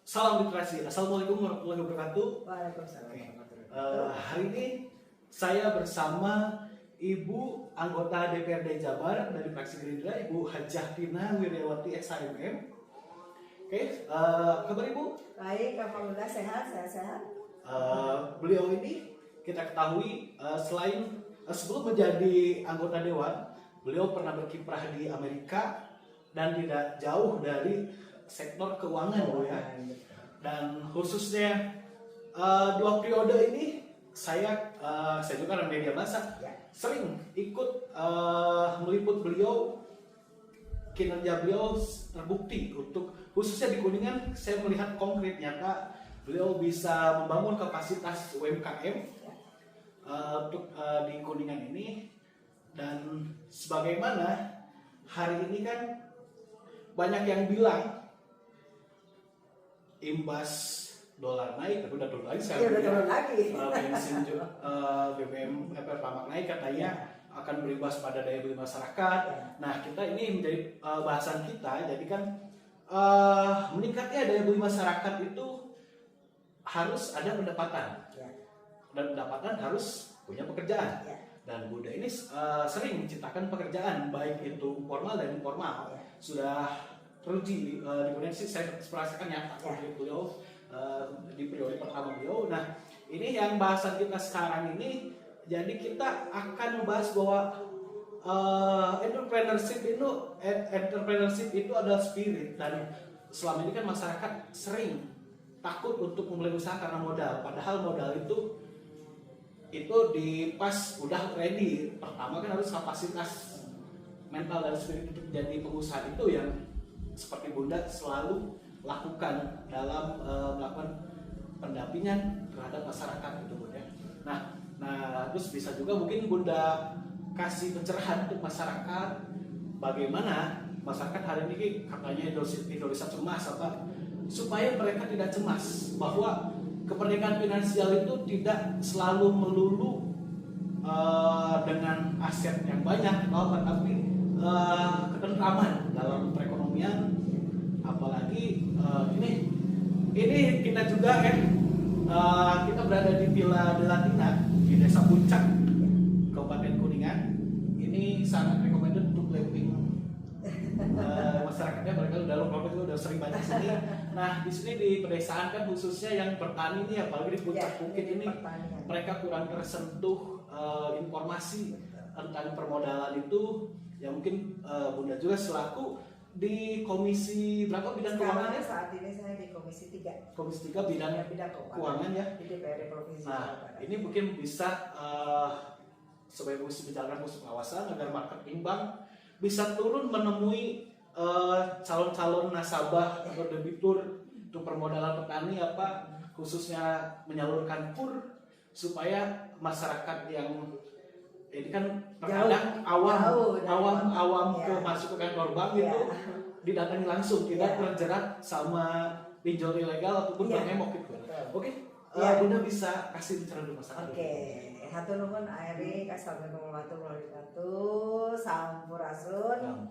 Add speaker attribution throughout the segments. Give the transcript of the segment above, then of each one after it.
Speaker 1: Salam literasi. Assalamualaikum warahmatullahi wabarakatuh.
Speaker 2: Waalaikumsalam
Speaker 1: Oke.
Speaker 2: warahmatullahi wabarakatuh.
Speaker 1: Hari ini saya bersama Ibu anggota DPRD Jabar dari fraksi Gerindra, Ibu Hajah Tina Wiryawati SHMM. Oke, kabar Ibu?
Speaker 2: Baik, alhamdulillah sehat, saya sehat.
Speaker 1: Beliau ini kita ketahui selain sebelum menjadi anggota dewan, beliau pernah berkiprah di Amerika dan tidak jauh dari sektor keuangan, Bu ya. Dan khususnya 2 periode ini saya juga orang media massa sering ikut meliput beliau. Kinerja beliau terbukti untuk khususnya di Kuningan. Saya melihat konkret nyata beliau bisa membangun kapasitas UMKM untuk di Kuningan ini. Dan sebagaimana hari ini kan banyak yang bilang imbas dolar naik, tapi udah turun lagi sekarang.
Speaker 2: Iya, udah turun lagi.
Speaker 1: Bensin juga, BBM Pertamax naik katanya akan berimbas pada daya beli masyarakat. Nah, kita ini menjadi bahasan kita. Jadi kan meningkatnya daya beli masyarakat itu harus ada pendapatan, dan pendapatan harus punya pekerjaan. Dan Bunda ini sering menciptakan pekerjaan, baik itu formal dan informal. Sudah teruji di Indonesia, saya merasakan nyata beliau di periode pertama beliau. Nah, ini yang bahasan kita sekarang ini. Jadi kita akan membahas bahwa entrepreneurship itu adalah spirit, dan selama ini kan masyarakat sering takut untuk memulai usaha karena modal. Padahal modal itu di pas udah ready, pertama kan harus kapasitas mental dan spirit untuk menjadi pengusaha. Itu yang seperti Bunda selalu lakukan dalam melakukan pendampingan terhadap masyarakat itu, Bunda. Nah, terus bisa juga mungkin Bunda kasih pencerahan untuk masyarakat, bagaimana masyarakat hari ini katanya Indonesia cemas supaya mereka tidak cemas bahwa kemerdekaan finansial itu tidak selalu melulu dengan aset yang banyak, tapi ketentraman dalam perekonomian. Apalagi ini kita juga kita berada di Villa de Latina di Desa Puncak, Kabupaten Kuningan. Ini sangat recommended untuk glamping. Masyarakatnya mereka udah sering banyak sini. Nah, di sini di pedesaan kan khususnya yang bertani ini, apalagi di puncak bukit ini, mereka kurang tersentuh informasi tentang permodalan itu. Ya mungkin Bunda juga selaku di komisi berapa bidang keuangan?
Speaker 2: Saat ini saya di komisi 3.
Speaker 1: Komisi 3 bidang keuangan ya.
Speaker 2: Di DPRD Provinsi.
Speaker 1: Nah, ini mungkin bisa sebagai fungsi menjalankan fungsi pengawasan agar marketing bank bisa turun menemui calon-calon nasabah atau debitur untuk permodalan petani, khususnya menyalurkan KUR, supaya masyarakat yang ini kan terkadang awam ke masuk ke kantor bank itu didatangi langsung, tidak terjerat sama pinjol ilegal ataupun pengemok gitu. Oke, Bunda bisa kasih bicara dulu masyarakat.
Speaker 2: Oke, hatur nuhun Airi, assalamualaikum warahmatullahi wabarakatuh. Sampurasun,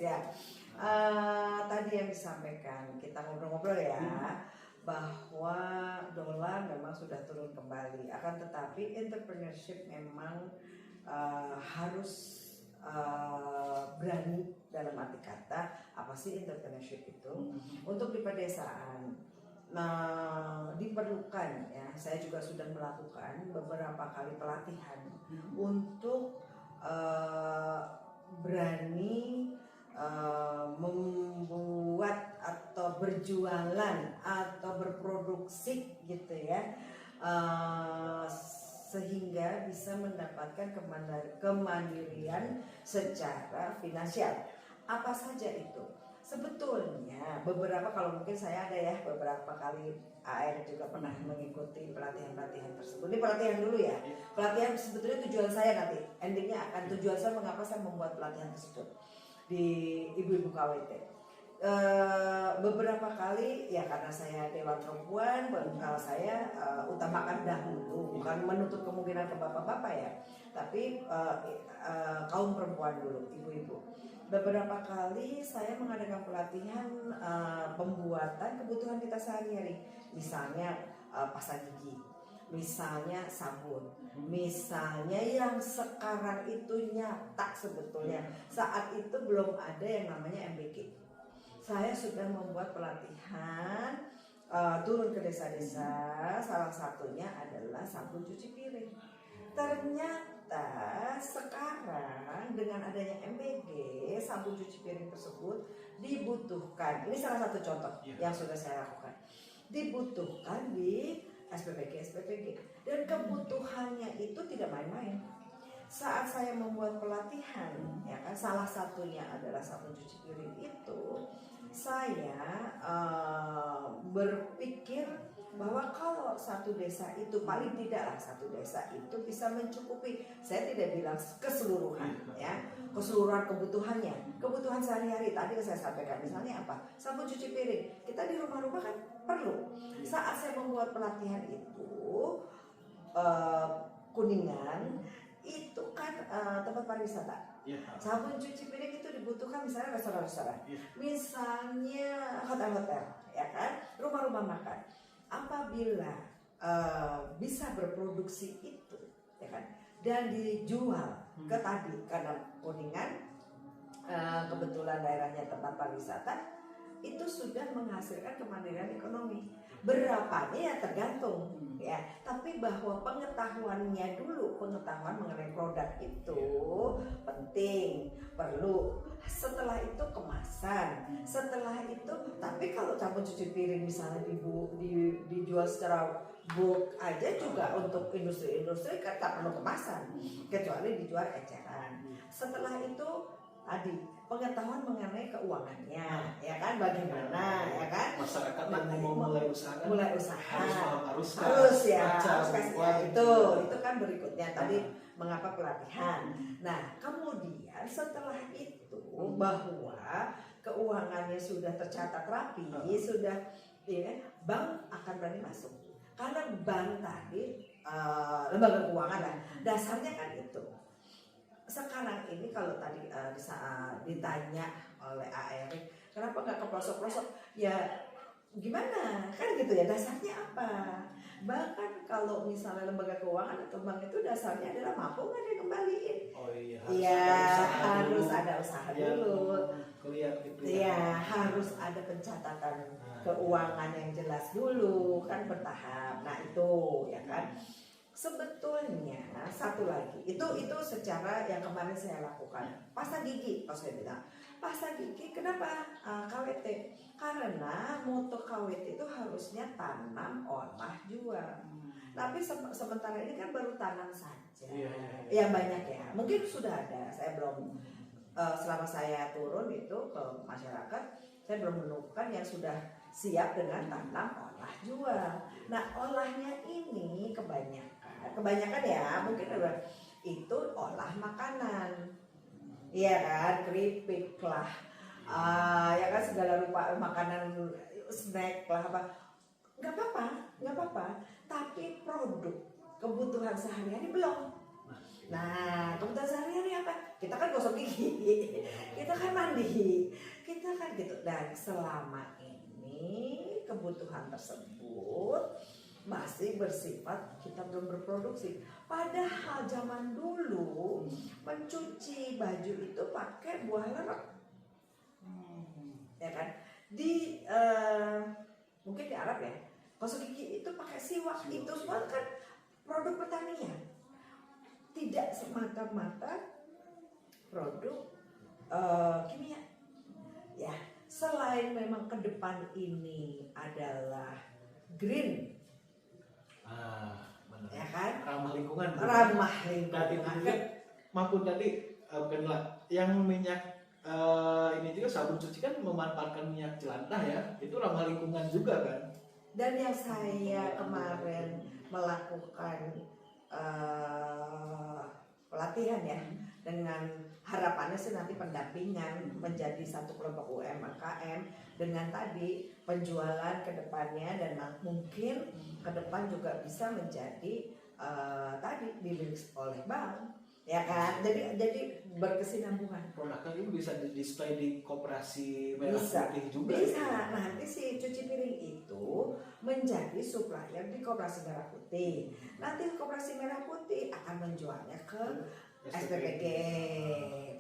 Speaker 2: ya. Tadi yang disampaikan kita ngobrol-ngobrol ya, bahwa dolar memang sudah turun kembali. Akan tetapi entrepreneurship memang harus berani. Dalam arti kata, apa sih entrepreneurship itu? Untuk di pedesaan, diperlukan ya. Saya juga sudah melakukan beberapa kali pelatihan untuk berani membuat atau berjualan atau berproduksi gitu ya, sehingga bisa mendapatkan kemandirian secara finansial. Apa saja itu? Sebetulnya beberapa, kalau mungkin saya ada ya beberapa kali AR juga pernah mengikuti pelatihan-pelatihan tersebut. Ini pelatihan dulu ya. Pelatihan sebetulnya tujuan saya nanti, endingnya akan tujuan saya mengapa saya membuat pelatihan tersebut di ibu-ibu KWT. beberapa kali ya karena saya Dewan Perempuan, saya utamakan dahulu, bukan menutup kemungkinan ke bapak-bapak ya, tapi kaum perempuan dulu, ibu-ibu. Beberapa kali saya mengadakan pelatihan pembuatan kebutuhan kita sehari-hari, misalnya pasta gigi, misalnya sabun, misalnya yang sekarang itu nyata sebetulnya. Saat itu belum ada yang namanya MBK. Saya sudah membuat pelatihan turun ke desa-desa, salah satunya adalah sabun cuci piring. Ternyata sekarang dengan adanya MBG, sabun cuci piring tersebut dibutuhkan. Ini salah satu contoh yang sudah saya lakukan. Dibutuhkan di SPPG dan kebutuhannya itu tidak main-main. Saat saya membuat pelatihan, ya kan, salah satunya adalah sabun cuci piring itu, saya berpikir bahwa kalau satu desa itu paling tidaklah satu desa itu bisa mencukupi, saya tidak bilang keseluruhan ya, keseluruhan kebutuhan sehari-hari tadi yang saya sampaikan, misalnya apa, sabun cuci piring kita di rumah-rumah kan perlu. Saat saya membuat pelatihan itu Kuningan itu kan tempat pariwisata. Sabun cuci piring itu dibutuhkan misalnya restoran-restoran, misalnya hotel-hotel, ya kan, rumah-rumah makan. Apabila bisa berproduksi itu, ya kan, dan dijual ke tadi, karena Kuningan kebetulan daerahnya tempat pariwisata, itu sudah menghasilkan kemandirian ekonomi. Berapanya ya tergantung ya, tapi bahwa pengetahuannya dulu, pengetahuan mengenai produk itu penting, perlu. Setelah itu kemasan, setelah itu, tapi kalau sabun cuci piring misalnya dijual secara bulk aja juga untuk industri-industri kan tak perlu kemasan, kecuali dijual eceran. Setelah itu tadi pengetahuan mengenai keuangannya, ya kan, bagaimana, ya kan,
Speaker 1: masyarakat yang mau mulai usaha
Speaker 2: harus kasih ya, itu kan berikutnya tadi mengapa pelatihan. Nah kemudian setelah itu bahwa keuangannya sudah tercatat rapi, sudah ya, bank akan berani masuk karena bank tadi lembaga keuangan lah, dasarnya kan itu. Sekarang ini kalau tadi saat ditanya oleh Erik, kenapa nggak ke pelosok-pelosok? Ya gimana? Kan gitu ya, dasarnya apa? Bahkan kalau misalnya lembaga keuangan atau bank itu dasarnya adalah mampu nggak dia kembaliin?
Speaker 1: Oh iya.
Speaker 2: Harus ada usaha dulu. Iya, harus ada pencatatan keuangan yang jelas dulu, kan bertahap. Nah itu ya kan. Sebetulnya satu lagi itu secara yang kemarin saya lakukan pasta gigi. Kalau saya bilang pasta gigi, kenapa KWT? Karena moto KWT itu harusnya tanam, olah, jual. Tapi sementara ini kan baru tanam saja. Ya banyak ya, mungkin sudah ada, saya belum selama saya turun itu ke masyarakat, saya belum menemukan yang sudah siap dengan tanam, olah, jual. Nah olahnya ini kebanyakan ya mungkin itu olah makanan, iya kan, keripik lah, ya kan, segala rupa makanan, snack lah, apa, nggak apa-apa, tapi produk kebutuhan sehari-hari belum. Nah kebutuhan sehari-hari apa? Kita kan gosok gigi, kita kan mandi, kita kan gitu. Dan selama ini kebutuhan tersebut masih bersifat kita belum berproduksi. Padahal zaman dulu mencuci baju itu pakai buah lerep, ya kan? Di mungkin di Arab ya, gosok gigi itu pakai siwak, itu semua kan produk pertanian, tidak semata-mata produk kimia. Ya, selain memang ke depan ini adalah green.
Speaker 1: Benar.
Speaker 2: Ya kan?
Speaker 1: Ramah lingkungan.
Speaker 2: Tadi
Speaker 1: maupun tadi bukanlah yang minyak ini juga sabun cuci kan memanfaatkan minyak jelantah ya, itu ramah lingkungan juga kan.
Speaker 2: Dan yang saya kemarin melakukan pelatihan ya, dengan harapannya sih nanti pendampingan menjadi satu kelompok UMKM dengan tadi penjualan ke depannya, dan mungkin ke depan juga bisa menjadi tadi dilirik oleh bank, ya kan? Jadi berkesinambungan.
Speaker 1: Produknya ini bisa di display di koperasi merah
Speaker 2: Bisa,
Speaker 1: putih juga.
Speaker 2: bisa.
Speaker 1: Ya?
Speaker 2: Nanti si cuci piring itu menjadi supplier di koperasi merah putih. Nanti koperasi merah putih akan menjualnya ke SPPG,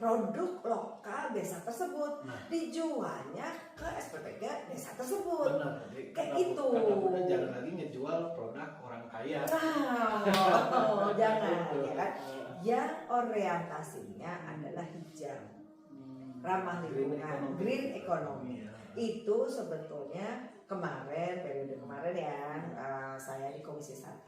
Speaker 2: produk lokal desa tersebut, dijualnya ke SPPG desa tersebut.
Speaker 1: Benar,
Speaker 2: kayak itu.
Speaker 1: Karena jangan lagi ngejual produk orang kaya.
Speaker 2: Nah, jangan, ya kan? Yang orientasinya adalah hijau, ramah lingkungan, green economy. Itu sebetulnya periode kemarin ya, saya di Komisi 1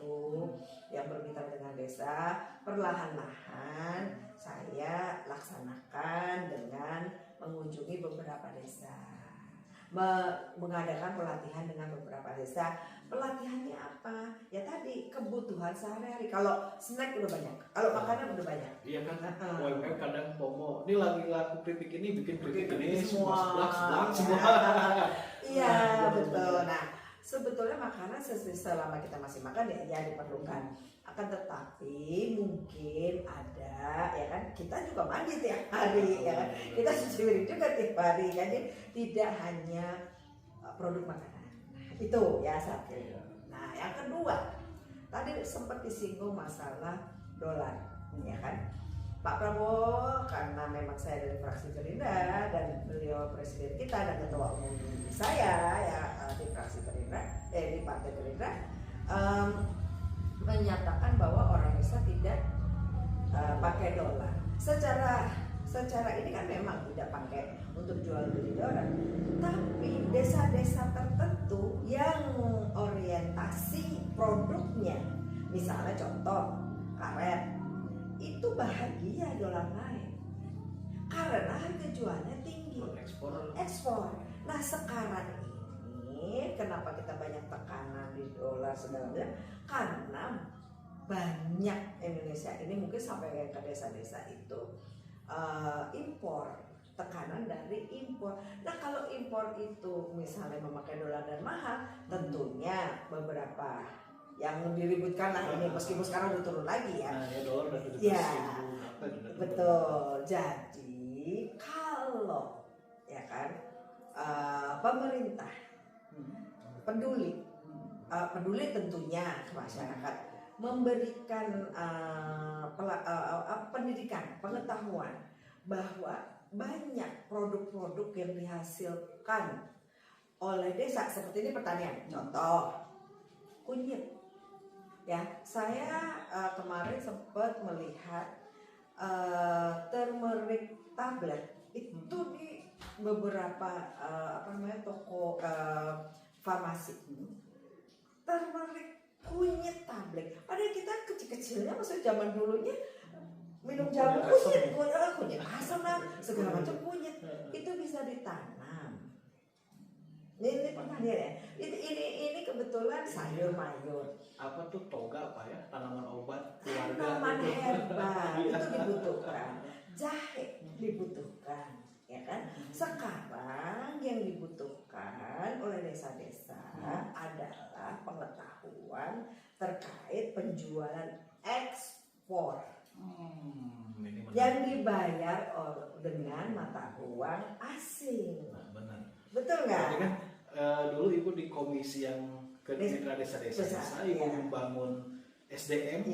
Speaker 2: yang bermitra dengan desa, perlahan-lahan saya laksanakan dengan mengunjungi beberapa desa, mengadakan pelatihan dengan beberapa desa. Pelatihannya apa? Ya tadi kebutuhan sehari-hari. Kalau snack udah banyak, kalau makanan udah banyak.
Speaker 1: Iya kan, UMKM kadang FOMO. Ini lagi laku keripik ini, bikin keripik ini semua.
Speaker 2: Iya betul. Nah sebetulnya makanan selama kita masih makan ya diperlukan. Akan tetapi mungkin ada, ya kan, kita juga mandi tiap hari, ya kan, kita cuci piring juga tiap hari. Jadi tidak hanya produk makanan. Itu ya satu. Nah yang kedua, tadi sempat disinggung masalah dolar, ya kan. Pak Prabowo, karena memang saya dari fraksi Gerindra dan beliau presiden kita dan ketua umum saya ya di fraksi Gerindra, di partai Gerindra, menyatakan bahwa orang desa tidak pakai dolar. Secara ini kan memang tidak pakai untuk jual beli dolar, tapi desa-desa tertentu yang orientasi produknya, misalnya contoh karet, itu bahagia dolar naik karena harga jualnya tinggi, ekspor. Nah sekarang ini kenapa kita banyak tekanan di dolar segala macam? Karena banyak Indonesia ini mungkin sampai ke desa-desa itu impor, tekanan dari impor. Nah kalau impor itu misalnya memakai dolar dan mahal, tentunya beberapa yang diributkan lah ini, meskipun sekarang udah turun lagi ya.
Speaker 1: Nah, ya dolar udah
Speaker 2: ya betul. Jadi kalau ya kan pemerintah peduli tentunya ke masyarakat, memberikan pendidikan, pengetahuan bahwa banyak produk-produk yang dihasilkan oleh desa seperti ini pertanian. Contoh kunyit. Ya, saya kemarin sempat melihat turmeric tablet itu di beberapa toko farmasi. Turmeric kunyit tablet. Padahal kita kecil-kecilnya, maksudnya zaman dulunya minum jamu kunyit asam lah, segala macam kunyit itu bisa ditanam. Ini pertanian ya. Ini kebetulan sayur mayur.
Speaker 1: Apa tuh toga apa ya? Tanaman obat keluarga.
Speaker 2: Tanaman herbal itu dibutuhkan. Jahe dibutuhkan, ya kan? Sekarang yang dibutuhkan oleh desa-desa adalah pengetahuan terkait penjualan ekspor. Yang dibayar dengan mata uang asing.
Speaker 1: Nah, benar.
Speaker 2: Betul nggak?
Speaker 1: Kan dulu ibu di komisi yang ke mitra desa-desa, ibu membangun SDM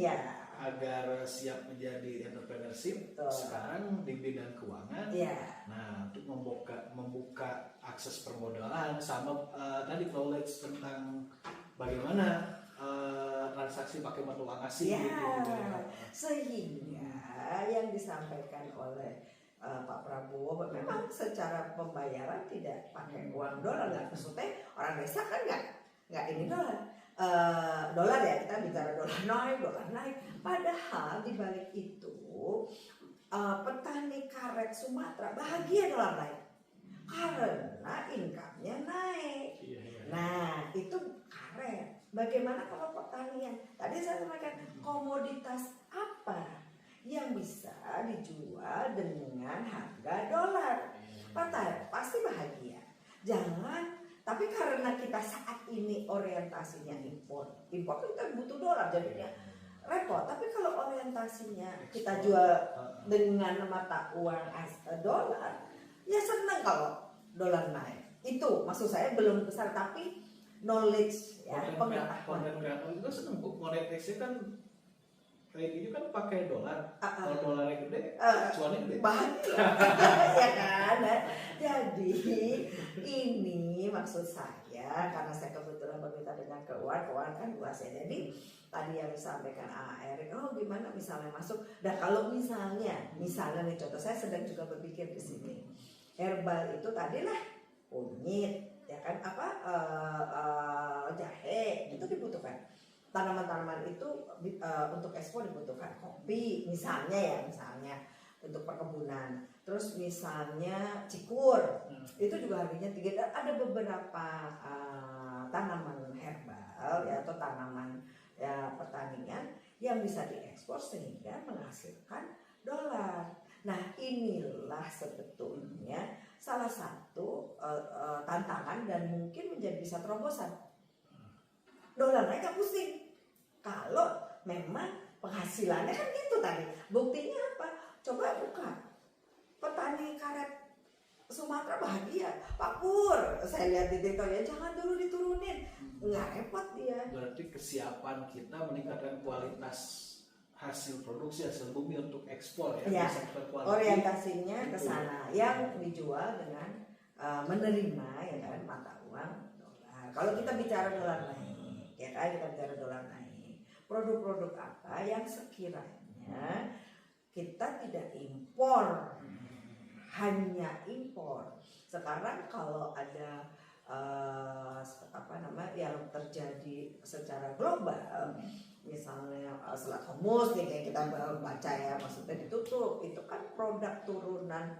Speaker 1: agar siap menjadi entrepreneurship.
Speaker 2: Betul.
Speaker 1: Sekarang di bidang keuangan. Nah, untuk membuka akses permodalan sama tadi knowledge tentang bagaimana transaksi pakai mata uang asing.
Speaker 2: Sehingga yang disampaikan oleh Pak Prabowo memang secara pembayaran tidak pakai uang dolar. Maksudnya orang desa kan nggak ini dolar ya, kita bicara dolar naik. Padahal di balik itu petani karet Sumatera bahagia dolar naik karena income-nya naik. Nah itu karet. Bagaimana kalau pertanian? Tadi saya sampaikan komoditas apa yang bisa dijual dengan harga dolar. Pasti bahagia. Jangan, tapi karena kita saat ini orientasinya impor kita butuh dolar jadinya repot. Tapi kalau orientasinya kita jual dengan mata uang dolar, ya senang kalau dolar naik. Itu maksud saya belum besar, tapi knowledge ya, pengetahuan.
Speaker 1: Konten kreator juga seneng bu, monetisasi kan kayak gini kan pakai dolar. Kalau dolarnya gede, cuannya gede.
Speaker 2: Bahagia, ya kan? Jadi ini maksud saya, karena saya kebetulan berkaitan dengan keuangan kan luas ya. Jadi tadi yang disampaikan Erik, gimana misalnya masuk. Dan kalau misalnya nih contoh, saya sedang juga berpikir di sini. Herbal itu tadi lah kunyit, ya kan, jahe itu dibutuhkan. Tanaman-tanaman itu untuk ekspor dibutuhkan. Kopi misalnya untuk perkebunan. Terus misalnya cikur, itu juga harganya tinggi. Ada beberapa tanaman herbal ya, atau tanaman ya pertanian yang bisa diekspor sehingga menghasilkan dolar. Nah, inilah sebetulnya salah satu tantangan dan mungkin bisa terobosan. Dolar naik gak pusing. Kalau memang penghasilannya kan gitu tadi. Buktinya apa? Coba buka. Petani karet Sumatera bahagia. Pak Pur, saya lihat di TikTok ya, jangan dulu diturunin. Nggak repot dia.
Speaker 1: Berarti kesiapan kita meningkatkan kualitas hasil produksi, hasil bumi untuk ekspor ya.
Speaker 2: Orientasinya ke sana, yang dijual dengan menerima ya kan, mata uang dolar. Kalau kita bicara dolar naik, ya kan, kita bicara dolar naik. Produk-produk apa yang sekiranya kita tidak impor, hanya impor. Sekarang kalau ada yang terjadi secara global, misalnya Selat Hormuz nih, kayak kita baca ya, maksudnya ditutup, itu kan produk turunan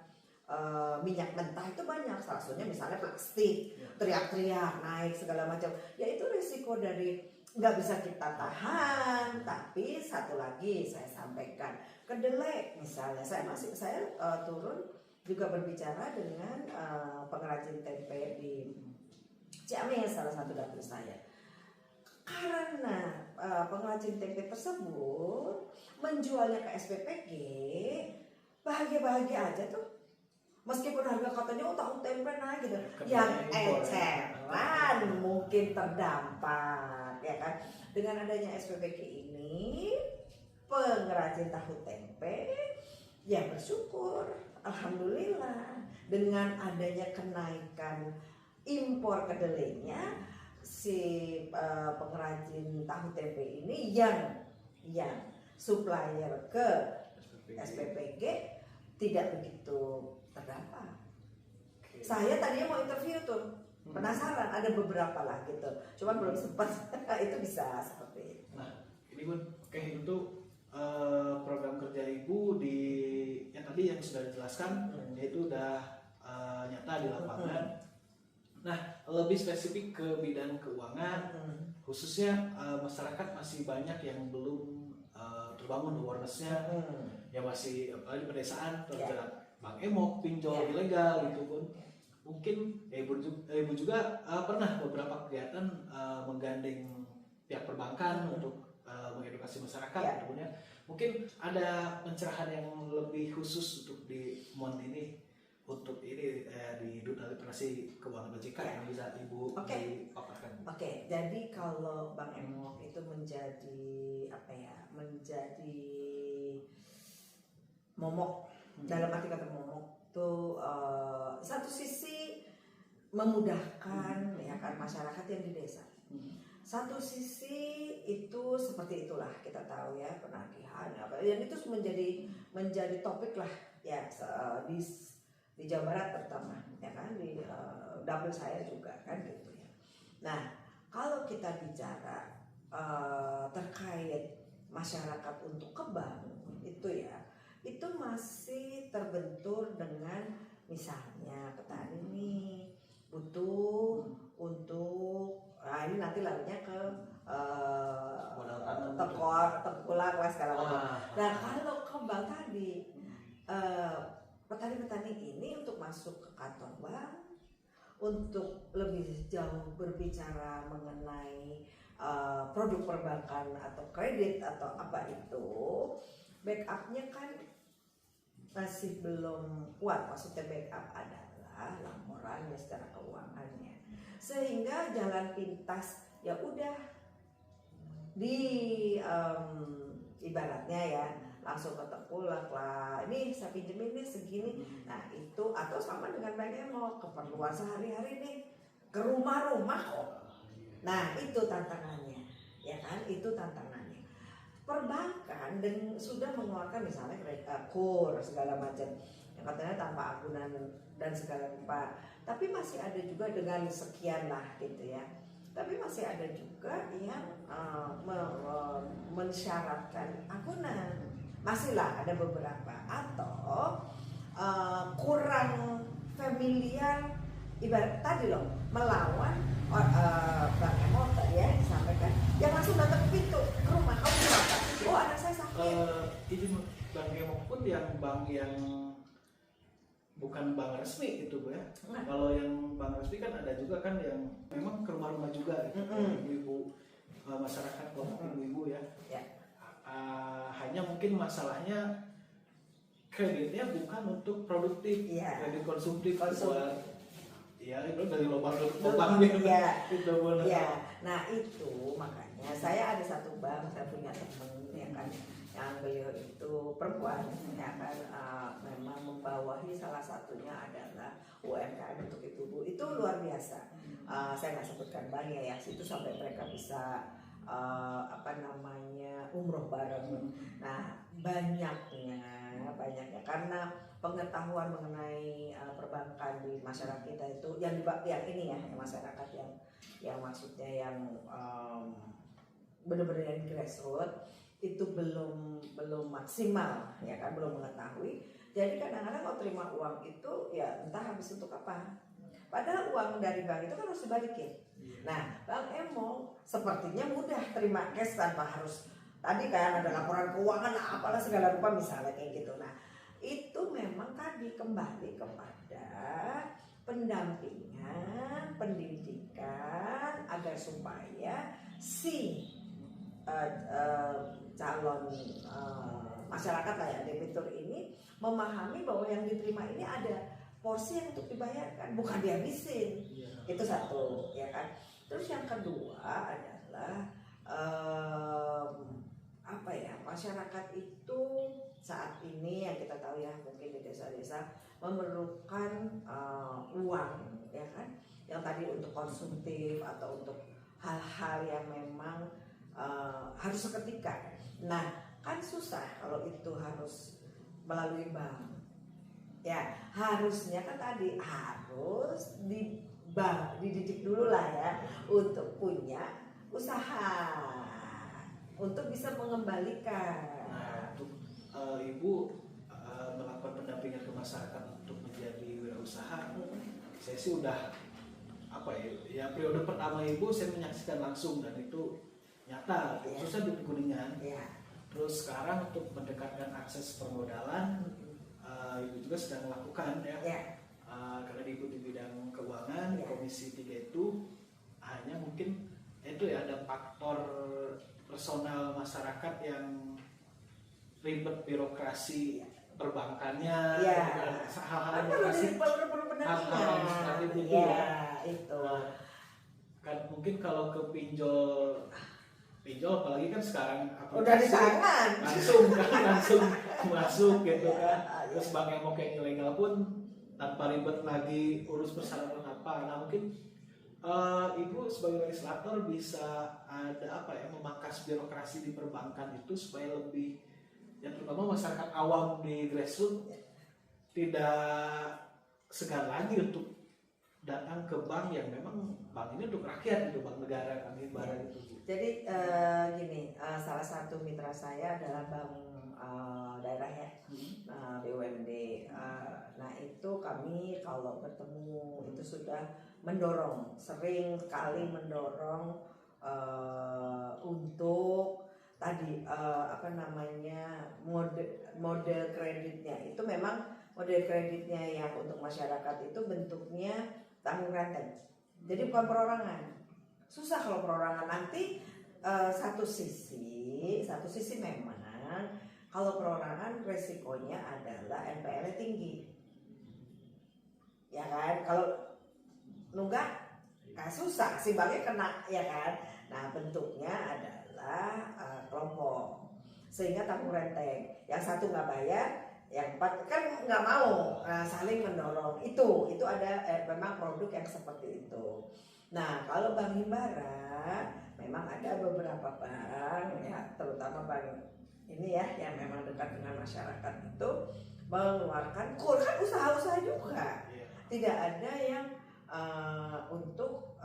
Speaker 2: minyak mentah itu banyak, salah satunya misalnya plastik, teriak-teriak naik segala macam. Ya itu risiko dari nggak bisa kita tahan. Tapi satu lagi saya sampaikan, kedelai misalnya, saya turun juga berbicara dengan pengrajin tempe di Ciamis, salah satu dapur saya. Karena pengrajin tempe tersebut menjualnya ke SPPG, bahagia-bahagia aja tuh. Meskipun harga katanya tahu tempe naik gitu, yang eceran mungkin terdampak, ya kan. Dengan adanya SPPG ini, pengrajin tahu tempe ya bersyukur, alhamdulillah. Dengan adanya kenaikan impor kedelainya, si pengrajin tahu tempe ini yang supplier ke SPPG tidak begitu terdampak. Saya tadinya mau interview tuh, penasaran, ada beberapa lah gitu, cuman belum sempat. Itu bisa seperti itu.
Speaker 1: Nah, ini pun kayak itu program kerja ibu di yang tadi yang sudah dijelaskan, yaitu udah nyata di lapangan. Nah, lebih spesifik ke bidang keuangan, khususnya masyarakat masih banyak yang belum terbangun awareness-nya, yang masih apalagi pedesaan terjerat Bang Emok, pinjol ilegal gitu pun. Mungkin ibu juga pernah beberapa kegiatan menggandeng pihak perbankan untuk mengedukasi masyarakat gitu ya. Mungkin ada pencerahan yang lebih khusus untuk di MON ini, untuk ini di Duta Literasi Keuangan OJK yang bisa ibu dipaparkan.
Speaker 2: Oke, jadi kalau Bang Emok itu menjadi momok, dalam arti kata momok tuh satu sisi memudahkan ya kan masyarakat yang di desa. Satu sisi itu seperti itulah, kita tahu ya, penagihan dan itu menjadi topik lah ya di Jawa Barat terutama ya kan, di dapil saya juga kan gitu ya. Nah, kalau kita bicara terkait masyarakat untuk ke bank itu ya, itu masih terbentur dengan misalnya petani nih butuh untuk ini nanti larinya ke tengkulak lah segala macam. Nah, kalau ke Bang tadi, petani-petani ini untuk masuk ke kantor bank, untuk lebih jauh berbicara mengenai produk perbankan atau kredit atau apa itu, backupnya kan masih belum kuat. Maksudnya backup adalah laporannya secara keuangannya, sehingga jalan pintas ya udah di ibaratnya ya langsung ke tengkulak lah, ini saya pinjemin nih segini. Nah itu, atau sama dengan banknya mau keperluan sehari-hari nih, ke rumah-rumah kok. Nah itu tantangannya, ya kan, itu tantangannya. Perbankan dan sudah mengeluarkan misalnya KUR segala macam yang katanya tanpa agunan dan segala rupa, tapi masih ada juga dengan sekian lah gitu ya. Tapi masih ada juga yang mensyaratkan agunan, masihlah ada beberapa, atau kurang familiar, ibarat tadi loh, melawan Bang Emo tadi ya disampaikan, yang langsung datang ke pintu ke rumah, kamu kenapa? Oh anak saya sakit.
Speaker 1: Ini Bang Emo pun yang bank yang bukan bank resmi gitu Bu ya. Kalau yang bank resmi kan ada juga kan yang memang ke rumah-rumah juga gitu. Ibu-ibu masyarakat kelompok ibu-ibu ya. Hanya mungkin masalahnya kreditnya bukan untuk produktif, kredit konsumtif buat ya itu dari lubang gitu.
Speaker 2: Ya, nah itu makanya saya ada satu bank, saya punya teman ya kan, yang beliau itu perempuan ya kan, memang membawahi salah satunya adalah UMKM untuk ibu-ibu, itu luar biasa. Saya nggak sebutkan banknya ya, situ sampai mereka bisa umroh bareng. Nah banyaknya karena pengetahuan mengenai perbankan di masyarakat kita itu yang ini ya, masyarakat yang maksudnya yang benar-benar yang grassroots itu belum maksimal ya kan, belum mengetahui. Jadi kadang-kadang kalau terima uang itu ya entah habis untuk apa, padahal uang dari bank itu kan harus dibalikin. Nah Bang Emo sepertinya mudah terima cash tanpa harus tadi kan ada laporan keuangan apalah segala rupa misalnya kayak gitu. Nah itu memang tadi kembali kepada pendampingan, pendidikan agar supaya si calon masyarakat lah ya, debitur ini memahami bahwa yang diterima ini ada porsi yang untuk dibayarkan, bukan dihabisin. Itu satu ya kan. Terus yang kedua adalah masyarakat itu saat ini yang kita tahu ya, mungkin di desa-desa memerlukan uang ya kan, yang tadi untuk konsumtif atau untuk hal-hal yang memang harus seketika. Nah kan susah kalau itu harus melalui bank ya, harusnya kan tadi harus dididik dulu lah ya untuk punya usaha untuk bisa mengembalikan.
Speaker 1: Nah untuk Ibu melakukan pendampingan ke masyarakat untuk menjadi wirausaha, saya sih udah ya periode pertama Ibu saya menyaksikan langsung dan itu nyata, khususnya di Kuningan. Terus sekarang untuk mendekatkan akses permodalan, Ibu juga sedang melakukan ya. Karena Ibu di bidang keuangan, Komisi 3 itu hanya mungkin itu ya ada faktor personal masyarakat yang ribet birokrasi perbankannya, hal-hal administratif itu ya.
Speaker 2: Itu.
Speaker 1: Kan mungkin kalau ke pinjol apalagi kan sekarang
Speaker 2: udah di tangan
Speaker 1: langsung masuk gitu kan. Terus bank yang mau kayak ilegal pun tanpa ribet lagi urus persyaratan apa. Nah mungkin Ibu sebagai legislator bisa ada memangkas birokrasi di perbankan itu supaya lebih, yang terutama masyarakat awam di grassroots tidak segan lagi untuk datang ke bank yang memang bank ini untuk rakyat gitu, bank negara kan ibarat itu.
Speaker 2: Jadi gini, salah satu mitra saya adalah bank daerah ya, BUMD. Nah itu kami kalau bertemu itu sudah sering kali mendorong untuk tadi apa namanya model kreditnya itu memang model kreditnya yang untuk masyarakat itu bentuknya tanggung renteng. Jadi bukan perorangan. Susah kalau perorangan nanti satu sisi memang kalau perorangan resikonya adalah NPL-nya tinggi. Ya kan? Kalau nunggak susah, si banknya kena, ya kan? Nah, bentuknya adalah kelompok. Sehingga tanggung renteng. Yang satu nggak bayar, yang empat kan nggak mau, saling mendorong. Itu ada memang produk yang seperti itu. Nah, kalau Bank Himbara memang ada beberapa bank ya, terutama bank ini ya yang memang dekat dengan masyarakat itu mengeluarkan KUR, kan usaha-usaha juga. Tidak ada yang untuk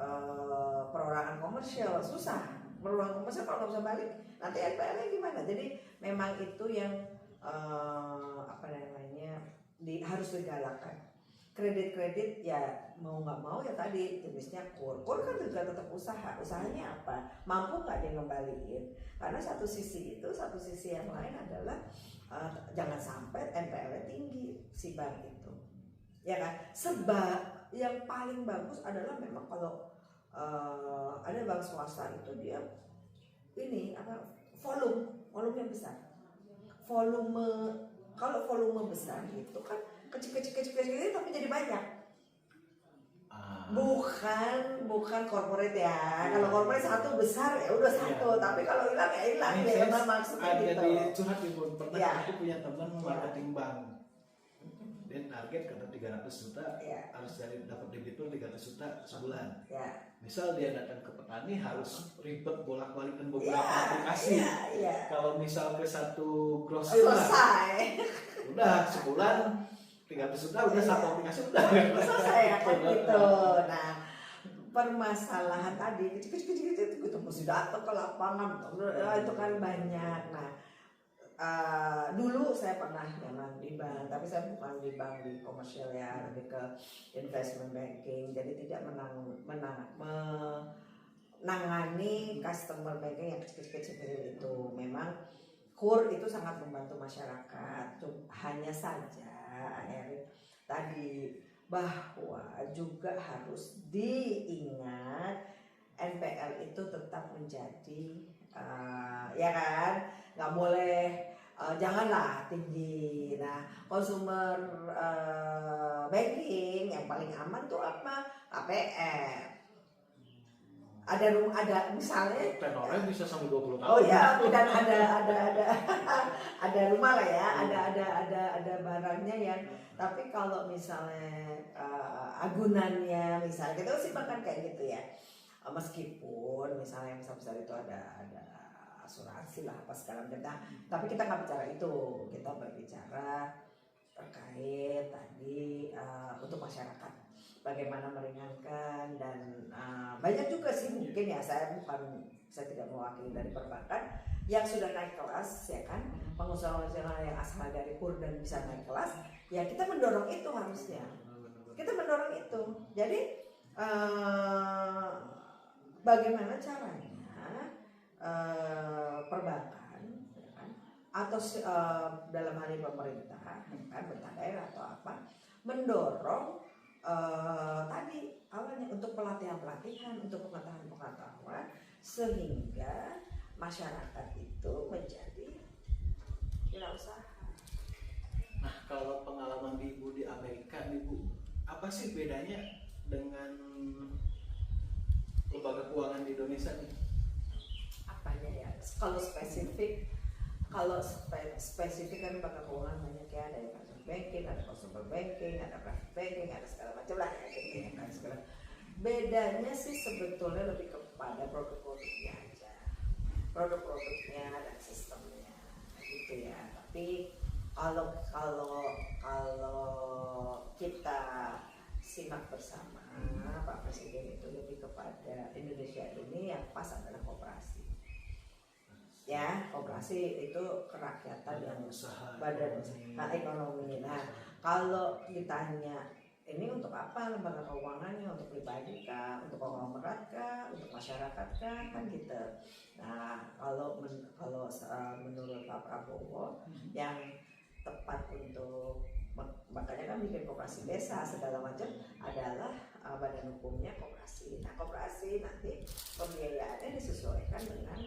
Speaker 2: perorangan komersial, susah. Perorangan komersial kalau nggak bisa balik nanti NPL-nya gimana? Jadi memang itu yang apa namanya harus digalakkan. Kredit ya mau nggak mau ya tadi jenisnya KUR kan juga tetap usahanya apa, mampu nggak dia ngembaliin, karena satu sisi yang lain adalah jangan sampai NPL-nya tinggi si bank itu, ya kan. Sebab yang paling bagus adalah memang kalau ada bank swasta itu dia ini apa volume yang besar, kalau volume besar itu kan kecil tapi jadi banyak. Bukan corporate ya. Kalau corporate satu besar ya udah satu, tapi kalau hilang ya hilang.
Speaker 1: Ini
Speaker 2: ya maksudnya gitu.
Speaker 1: Jadi curhat Ibu, pernah aku punya teman marketing bank. Dia target kata 300 juta, harus dapat debitur 300 juta sebulan. Misal dia datang ke petani harus ribet bolak-balik dan beberapa aplikasi. Kalau misal ke satu grocer udah sebulan 300 juta udah satu aplikasi udah
Speaker 2: selesai ya kan gitu. Nah, permasalahan tadi kecil itu mesti datang ke lapangan itu kan banyak. Nah, dulu saya pernah memang di bank, tapi saya bukan di bank di komersial ya, lebih ke investment banking. Jadi tidak menangani customer banking yang kecil-kecil itu. Memang KUR itu sangat membantu masyarakat. Hanya saja Erik tadi bahwa juga harus diingat NPL itu tetap menjadi ya kan, nggak boleh janganlah tinggi. Nah, consumer banking yang paling aman tuh apa? KPR. Ada misalnya
Speaker 1: tenornya bisa sampai 20 tahun.
Speaker 2: Oh ya, dan ada rumah lah ya, ada barangnya yang. Tapi kalau misalnya agunannya misalnya kita sih bahkan kayak gitu ya. Meskipun misalnya yang besar itu ada asuransi lah apa segala macam. Nah, tapi kita nggak bicara itu, kita berbicara terkait tadi untuk masyarakat. Bagaimana meringankan dan banyak juga sih mungkin ya, saya tidak mewakili dari perbankan yang sudah naik kelas ya kan, pengusaha-pengusaha yang asal dari KUR dan bisa naik kelas ya, kita mendorong itu harusnya, kita mendorong itu. Jadi bagaimana caranya perbankan ya kan, atau dalam hal ini pemerintah ya kan, pemerintah daerah atau apa mendorong tadi awalnya untuk pelatihan, untuk pengetahuan sehingga masyarakat itu menjadi wirausaha.
Speaker 1: Nah, kalau pengalaman Ibu di Amerika, Ibu, apa sih bedanya dengan lembaga keuangan di Indonesia nih?
Speaker 2: Apanya ya? Kalau spesifik kan lembaga keuangan banyak ya, ada yang banking, ada consumer banking, ada private banking, ada segala macam lah ya, gitu ya kan segala. Bedanya sih sebetulnya lebih kepada produk-produknya aja, produk-produknya dan sistemnya, gitu ya. Tapi kalau kita simak bersama, Pak Presiden itu lebih kepada Indonesia ini yang pas adalah koperasi. Ya, koperasi itu kerakyatan yang
Speaker 1: usaha
Speaker 2: badan ekonomi. Nah, kalau ditanya ini untuk apa lembaga keuangannya, untuk pribadi kah, untuk konglomerat kah, untuk masyarakat kah, kan gitu. Nah kalau menurut Pak Prabowo yang tepat untuk, makanya kan bikin koperasi desa segala macam adalah badan hukumnya koperasi. Nah koperasi nanti pembiayaannya disesuaikan dengan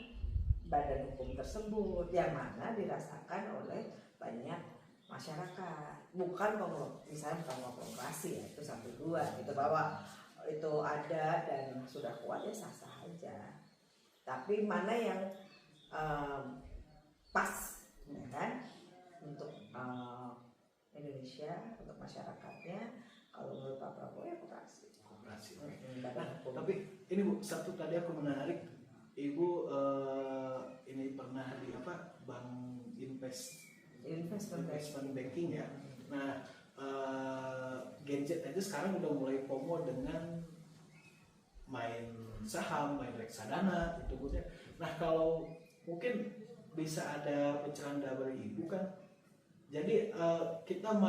Speaker 2: badan hukum tersebut yang mana dirasakan oleh banyak masyarakat, bukan misalnya bukan konglomerasi ya, itu satu dua gitu, bahwa itu ada dan sudah kuat ya sah-sah aja. Tapi mana yang pas ya kan untuk Indonesia, untuk masyarakatnya, kalau menurut Pak Prabowo ya koperasi.
Speaker 1: Tapi ini Bu, satu tadi aku menarik, Ibu ini pernah di bank investment banking ya. Nah Gen Z aja sekarang udah mulai FOMO dengan main saham, main reksadana itu Bu. Nah kalau mungkin bisa ada pencerahan dari Ibu kan. Jadi kita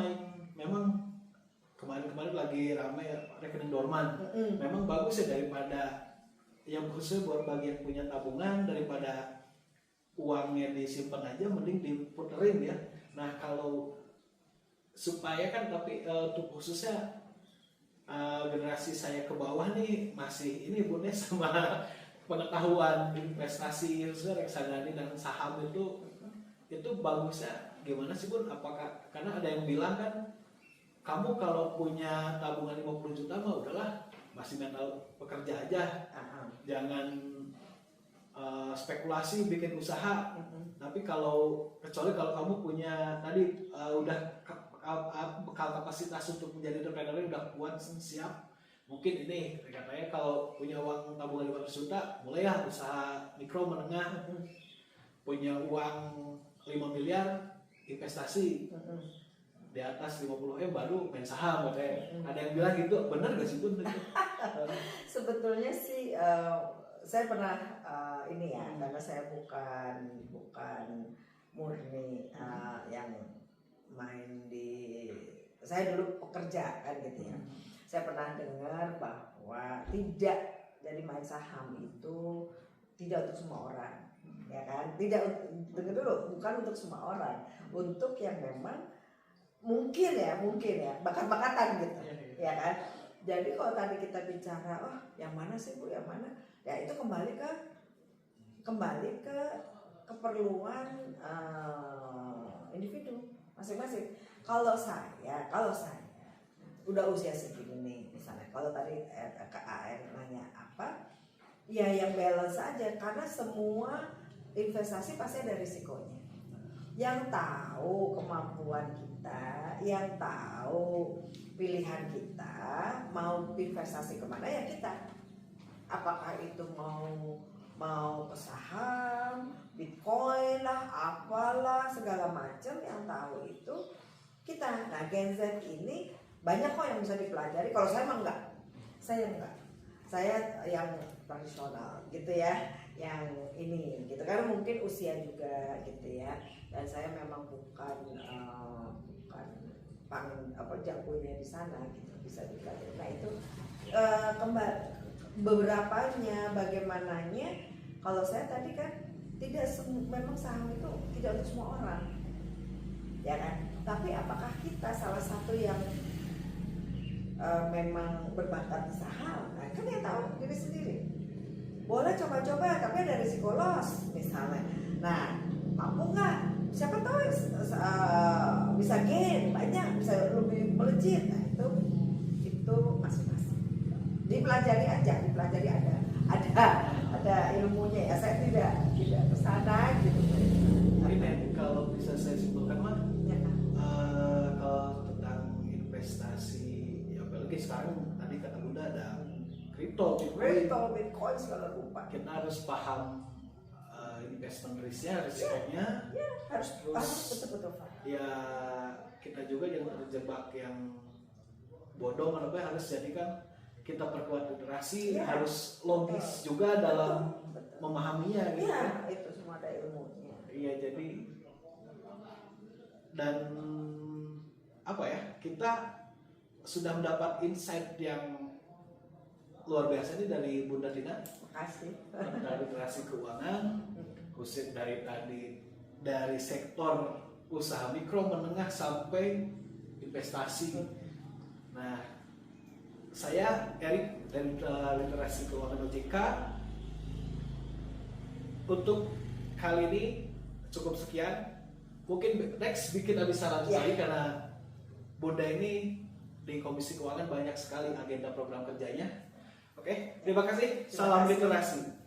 Speaker 1: memang kemarin lagi ramai rekening dorman. Memang bagus ya, daripada yang khusus buat bagi yang punya tabungan, daripada uangnya disimpan aja mending diputerin ya. Nah kalau supaya kan, tapi untuk khususnya generasi saya ke bawah nih masih ini Bun sama pengetahuan investasi khususnya reksadana dan saham itu bagusnya gimana sih Bun? Apakah karena ada yang bilang kan kamu kalau punya tabungan 50 juta mah udahlah masih mental pekerja aja, jangan spekulasi bikin usaha. Tapi kecuali kalau kamu punya tadi udah bekal kapasitas untuk menjadi entrepreneur udah kuat siap, mungkin ini katanya kalau punya uang tabungan 500 juta mulai ya usaha mikro menengah, punya uang 5 miliar investasi, di atas 50 baru main saham katanya. Ada yang bilang gitu, benar gak sih Bun?
Speaker 2: Sebetulnya sih saya pernah ini ya, karena saya bukan murni yang main di, saya dulu pekerja kan gitu ya. Saya pernah dengar bahwa tidak, jadi main saham itu tidak untuk semua orang, ya kan? Tidak, dengar dulu, bukan untuk semua orang, untuk yang memang mungkin ya bakat-bakatan gitu, ya kan? Jadi kalau tadi kita bicara, yang mana sih Bu, yang mana? Ya itu kembali ke keperluan individu masing-masing. Kalau saya udah usia segini nih, misalnya kalau tadi Kak AR nanya apa, ya yang balance aja, karena semua investasi pasti ada risikonya. Yang tahu kemampuan kita, yang tahu pilihan kita, mau investasi kemana ya kita. Apakah itu mau ke saham, bitcoin lah, apalah, segala macam, yang tahu itu kita. Nah Gen Z ini banyak kok yang bisa dipelajari. Kalau saya mah enggak. Saya yang tradisional gitu ya, yang ini gitu, karena mungkin usia juga gitu ya, dan saya memang bukan jagonya di sana gitu, bisa dipelajari. Nah itu beberapanya bagaimananya. Kalau saya tadi kan memang saham itu tidak untuk semua orang, ya kan? Tapi apakah kita salah satu yang memang berbakat di saham? Nah, kan yang tahu diri sendiri. Boleh coba-coba, tapi ada risiko loss misalnya. Nah, mampu nggak? Siapa tahu bisa gain banyak, bisa lebih melejit. Nah, itu masing-masing. Dipelajari ada ilmunya ya. Saya tidak kesana gitu.
Speaker 1: Ini kalau bisa saya simpulkan mah, ya. Kalau tentang investasi, ya apalagi sekarang tadi kata Bunda ada kripto, bitcoin segala rupa. Kita harus paham investment risknya, risikonya.
Speaker 2: Ya, harus betul-betul paham.
Speaker 1: Ya kita juga jangan terjebak yang bodoh, harus jadikan kita perkuat literasi, harus logis juga dalam memahaminya gitu.
Speaker 2: Iya, itu semua ada ilmunya.
Speaker 1: Iya, jadi dan kita sudah mendapat insight yang luar biasa ini dari Bunda Tina
Speaker 2: Makasih.
Speaker 1: tentang literasi keuangan, khusus dari tadi dari sektor usaha mikro, menengah sampai investasi. Nah, saya Erik dari literasi keuangan OJK. Untuk kali ini cukup sekian. Mungkin next bikin Abisa lagi karena Bunda ini di Komisi Keuangan banyak sekali agenda program kerjanya. Oke, terima kasih. Salam literasi.